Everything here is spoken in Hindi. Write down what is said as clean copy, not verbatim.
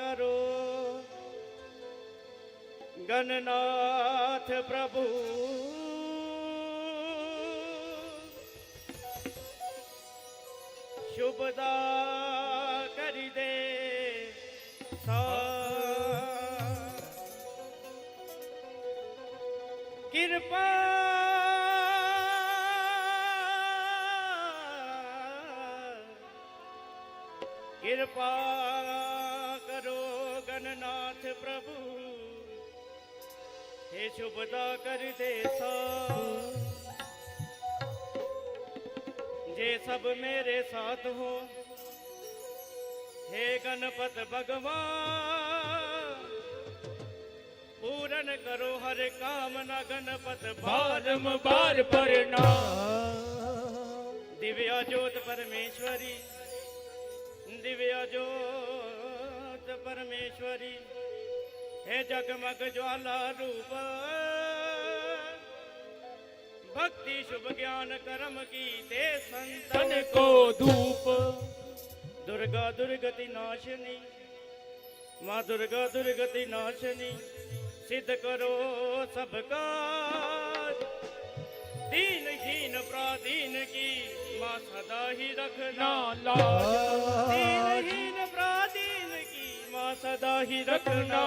करो गणनाथ प्रभु शुभदा करी दे कृपा कृपा करो गणनाथ प्रभु हे शुभदा कर दे जे सब मेरे साथ हो हे गणपत भगवान पूरन करो हर कामना गणपत बारंबार प्रणाम दिव्या ज्योत परमेश्वरी दिव्या ज्योत परमेश्वरी हे जगमग ज्वाला रूप भक्ति शुभ ज्ञान कर्म की ते संतन को धूप दुर्गा दुर्गति नाशनी माँ दुर्गा दुर्गति नाशनी सिद्ध करो सबका दीनहीन प्राधीन की माँ सदा ही रखना लाज दीनहीन प्राधीन की माँ सदा ही रखना